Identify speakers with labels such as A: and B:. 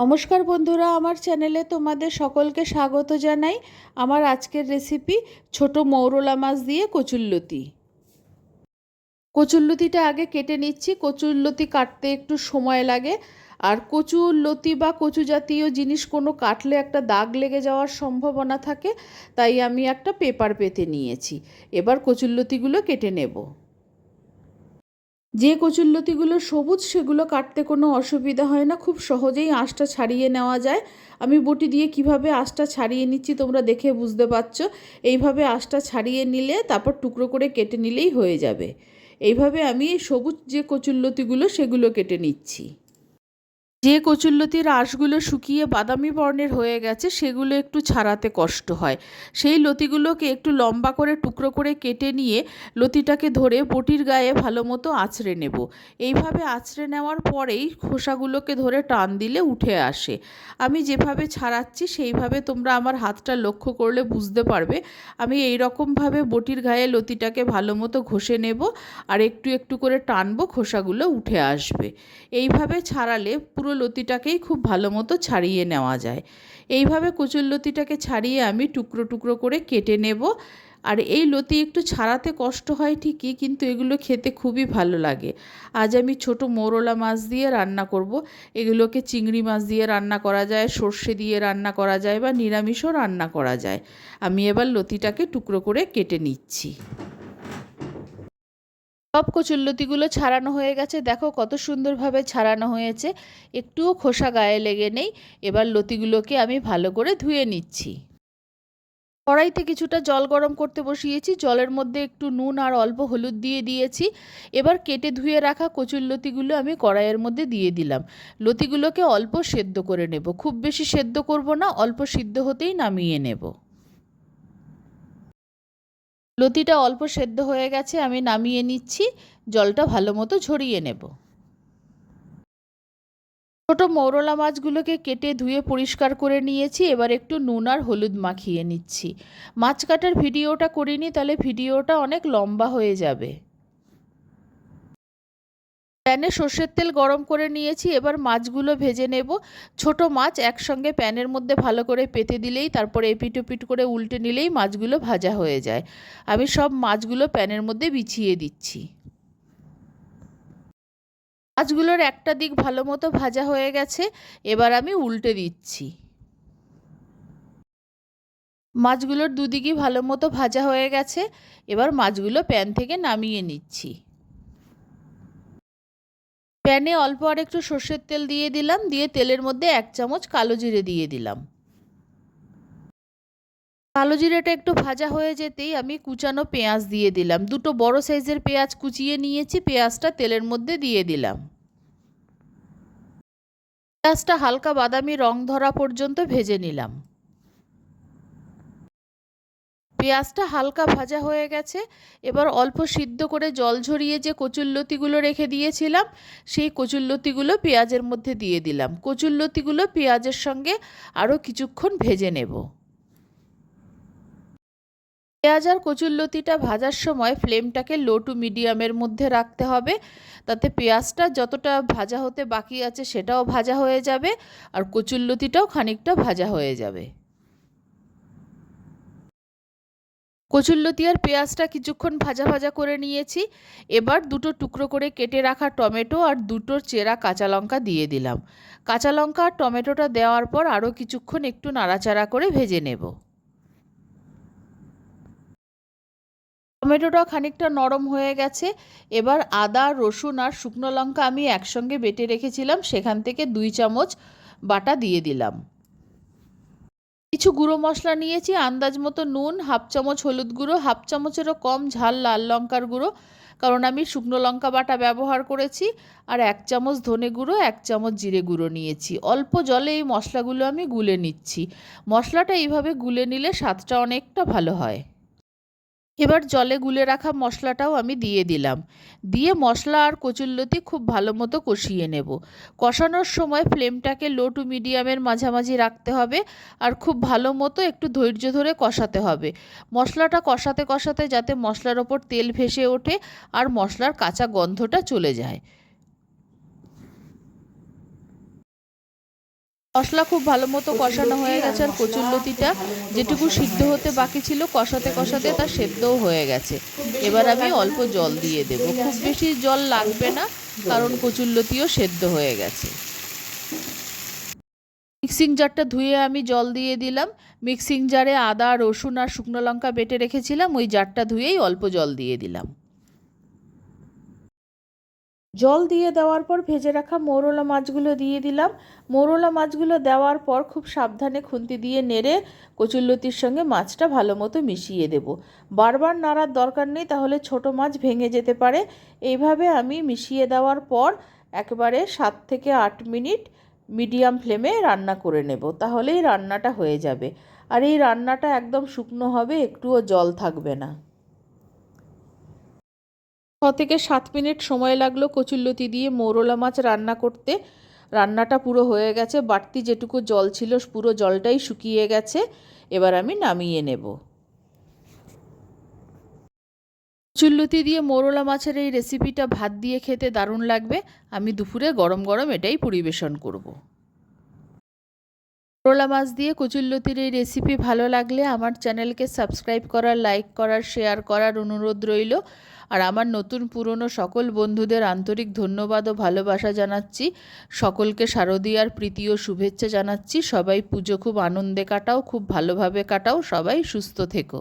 A: নমস্কার বন্ধুরা, আমার চ্যানেলে তোমাদের সকলকে স্বাগত জানাই। আমার আজকের রেসিপি ছোট মৌরলা মাছ দিয়ে কচুরলতি। কচুরলতিটা আগে কেটে নিচ্ছি। কচুরলতি কাটতে একটু সময় লাগে, আর কচুরলতি বা কচু জাতীয় জিনিস কোনো কাটলে একটা দাগ লেগে যাওয়ার সম্ভাবনা থাকে, তাই আমি একটা পেপার পেতে নিয়েছি। এবার কচুরলতিগুলো কেটে নেব। যে কচুরলতিগুলো সবুজ সেগুলো কাটতে কোনো অসুবিধা হয় না, খুব সহজেই আঁশটা ছাড়িয়ে নেওয়া যায়। আমি বটি দিয়ে কিভাবে আঁশটা ছাড়িয়ে নিচ্ছি তোমরা দেখে বুঝতে পারছো। এইভাবে আঁশটা ছাড়িয়ে নিলে তারপর টুকরো করে কেটে নিলেই হয়ে যাবে। এইভাবে আমি সবুজ যে কচুরলতিগুলো সেগুলো কেটে নিচ্ছি। যে কচুরলতির আঁশগুলো শুকিয়ে বাদামি বর্ণের হয়ে গেছে সেগুলো একটু ছাড়াতে কষ্ট হয়। সেই লতিগুলোকে একটু লম্বা করে টুকরো করে কেটে নিয়ে লতিটাকে ধরে বটির গায়ে ভালো মতো আঁচড়ে নেব। এইভাবে আঁচড়ে নেওয়ার পরেই খোসাগুলোকে ধরে টান দিলে উঠে আসে। আমি যেভাবে ছাড়াচ্ছি সেইভাবে তোমরা আমার হাতটা লক্ষ্য করলে বুঝতে পারবে। আমি এই রকমভাবে বটির গায়ে লতিটাকে ভালো মতো ঘষে নেব, আর একটু একটু করে টানবো, খোসাগুলো উঠে আসবে। এইভাবে ছাড়ালে পুরো লতিটাকেই খুব ভালো মতো ছাড়িয়ে নেওয়া যায়। এইভাবে কচুরলতিটাকে ছাড়িয়ে আমি টুকরো টুকরো করে কেটে নেব। আর এই লতি একটু ছাড়াতে কষ্ট হয় ঠিকই, কিন্তু এগুলো খেতে খুবই ভালো লাগে। আজ আমি ছোট মৌরলা মাছ দিয়ে রান্না করব। এগুলোকে চিংড়ি মাছ দিয়ে রান্না করা যায়, সর্ষে দিয়ে রান্না করা যায়, বা নিরামিষও রান্না করা যায়। আমি এবার লতিটাকে টুকরো করে কেটে নিচ্ছি। সব কচুরলতিগুলো ছাড়ানো হয়ে গেছে, দেখো কত সুন্দরভাবে ছাড়ানো হয়েছে, একটুও খোসা গায়ে লেগে নেই। এবার লতিগুলোকে আমি ভালো করে ধুয়ে নিচ্ছি। কড়াইতে কিছুটা জল গরম করতে বসিয়েছি, জলের মধ্যে একটু নুন আর অল্প হলুদ দিয়ে দিয়েছি। এবার কেটে ধুয়ে রাখা কচুরলতিগুলো আমি কড়াইয়ের মধ্যে দিয়ে দিলাম। লতিগুলোকে অল্প সেদ্ধ করে নেব, খুব বেশি সেদ্ধ করব না, অল্প সিদ্ধ হতেই নামিয়ে নেব। লতিটা অল্প সেদ্ধ হয়ে গেছে, আমি নামিয়ে নিচ্ছি। জলটা ভালো মতো ঝরিয়ে নেব। ছোট মৌরলা মাছগুলোকে কেটে ধুয়ে পরিষ্কার করে নিয়েছি। এবার একটু নুন আর হলুদ মাখিয়ে নিচ্ছি। মাছ কাটার ভিডিওটা করিনি, তাহলে ভিডিওটা অনেক লম্বা হয়ে যাবে। প্যানে সর্ষের তেল গরম করে নিয়েছি, এবার মাছগুলো ভেজে নেব। ছোট মাছ একসঙ্গে প্যানের মধ্যে ভালো করে পেতে দিলেই, তারপরে এপিট ওপিট করে উল্টে নিলেই মাছগুলো ভাজা হয়ে যায়। আমি সব মাছগুলো প্যানের মধ্যে বিছিয়ে দিচ্ছি। মাছগুলোর একটা দিক ভালো মতো ভাজা হয়ে গেছে, এবার আমি উল্টে দিচ্ছি। মাছগুলোর দুদিকই ভালো মতো ভাজা হয়ে গেছে, এবার মাছগুলো প্যান থেকে নামিয়ে নিচ্ছি। প্যানে অল্প আর একটু সর্ষের তেল দিয়ে দিলাম, দিয়ে তেলের মধ্যে 1 চামচ কালো জিরে দিয়ে দিলাম। কালো জিরেটা একটু ভাজা হয়ে যেতেই আমি কুচানো পেঁয়াজ দিয়ে দিলাম। দুটো বড় সাইজের পেঁয়াজ কুচিয়ে নিয়েছি, পেঁয়াজটা তেলের মধ্যে দিয়ে দিলাম। পেঁয়াজটা হালকা বাদামি রং ধরা পর্যন্ত ভেজে নিলাম। পেঁয়াজটা হালকা ভাজা হয়ে গেছে, এবার অল্প সিদ্ধ করে জল ঝরিয়ে যে কচুরলতিগুলো রেখে দিয়েছিলাম সেই কচুরলতিগুলো পেঁয়াজের মধ্যে দিয়ে দিলাম। কচুরলতিগুলো পেঁয়াজের সঙ্গে আরও কিছুক্ষণ ভেজে নেব। পেঁয়াজ আর কচুরলতিটা ভাজার সময় ফ্লেমটাকে লো টু মিডিয়ামের মধ্যে রাখতে হবে, তাতে পেঁয়াজটা যতটা ভাজা হতে বাকি আছে সেটাও ভাজা হয়ে যাবে, আর কচুরলতিটাও খানিকটা ভাজা হয়ে যাবে। কচুরলতি আর পেঁয়াজটা কিছুক্ষণ ভাজা ভাজা করে নিয়েছি। এবার দুটো টুকরো করে কেটে রাখা টমেটো আর দুটো চেরা কাঁচা লঙ্কা দিয়ে দিলাম। কাঁচা লঙ্কা আর টমেটোটা দেওয়ার পর আরও কিছুক্ষণ একটু নাড়াচাড়া করে ভেজে নেব। টমেটোটা খানিকটা নরম হয়ে গেছে, এবার আদা, রসুন আর শুকনো লঙ্কা আমি একসঙ্গে বেটে রেখেছিলাম, সেখান থেকে 2 চামচ বাটা দিয়ে দিলাম। কিছু গুঁড়ো মশলা নিয়েছি, আন্দাজ মতো নুন, 1/2 চামচ হলুদ গুঁড়ো, 1/2 চামচেরও কম ঝাল লাল লঙ্কার গুঁড়ো, কারণ আমি শুকনো লঙ্কা বাটা ব্যবহার করেছি, আর 1 চামচ ধনে গুঁড়ো, 1 চামচ জিরে গুঁড়ো নিয়েছি। অল্প জলে এই মশলাগুলো আমি গুলে নিচ্ছি। মশলাটা এইভাবে গুলে নিলে স্বাদটা অনেকটা ভালো হয়। এবার জলে গুলে রাখা মশলাটাও আমি দিয়ে দিলাম। দিয়ে মশলা আর কচুরলতি খুব ভালো মতো কষিয়ে নেব। কষানোর সময় ফ্লেমটাকে লো টু মিডিয়ামের মাঝামাঝি রাখতে হবে, আর খুব ভালো মতো একটু ধৈর্য ধরে কষাতে হবে। মশলাটা কষাতে কষাতে যাতে মশলার ওপর তেল ভেসে ওঠে আর মশলার কাঁচা গন্ধটা চলে যায়। মশলা খুব ভালো মতো কষানো হয়ে গেছে, আর কচুরলতিটা যেটুকু সিদ্ধ হতে বাকি ছিল কষাতে কষাতে তা সেদ্ধও হয়ে গেছে। এবার আমি অল্প জল দিয়ে দেব, খুব বেশি জল লাগবে না কারণ কচুরলতিও সেদ্ধ হয়ে গেছে। মিক্সিং জারটা ধুয়ে আমি জল দিয়ে দিলাম। মিক্সিং জারে আদা, রসুন আর শুকনো লঙ্কা বেটে রেখেছিলাম, ওই জারটা ধুয়েই অল্প জল দিয়ে দিলাম। জল দিয়ে দেওয়ার পর ভেজে রাখা মৌরলা মাছগুলো দিয়ে দিলাম। মৌরলা মাছগুলো দেওয়ার পর খুব সাবধানে খুন্তি দিয়ে নেড়ে কচুরলতির সঙ্গে মাছটা ভালো মতো মিশিয়ে দেব। বারবার নাড়ার দরকার নেই, তাহলে ছোট মাছ ভেঙে যেতে পারে। এইভাবে আমি মিশিয়ে দেওয়ার পর একেবারে 7 থেকে 8 মিনিট মিডিয়াম ফ্লেমে রান্না করে নেব, তাহলেই রান্নাটা হয়ে যাবে। আর এই রান্নাটা একদম শুকনো হবে, একটুও জল থাকবে না। 6 থেকে 7 মিনিট সময় লাগলো কচুরলতি দিয়ে মৌরলা মাছ রান্না করতে। রান্নাটা পুরো হয়ে গেছে, বাড়তি যেটুকু জল ছিল পুরো জলটাই শুকিয়ে গেছে। এবার আমি নামিয়ে নেব। কচুরলতি দিয়ে মৌরলা মাছের এই রেসিপিটা ভাত দিয়ে খেতে দারুণ লাগবে। আমি দুপুরে গরম গরম এটাই পরিবেশন করব। মৌরলা মাছ দিয়ে কচুরলতির এই রেসিপি ভালো লাগলে আমার চ্যানেলকে সাবস্ক্রাইব করার, লাইক করার, শেয়ার করার অনুরোধ রইল। আর আমার নতুন পুরনো সকল বন্ধুদের আন্তরিক ধন্যবাদ ও ভালোবাসা জানাচ্ছি। সকলকে শারদীয়ার প্রীতি ও শুভেচ্ছা জানাচ্ছি। সবাই পুজো খুব আনন্দে কাটাও, খুব ভালোভাবে কাটাও, সবাই সুস্থ থেকো।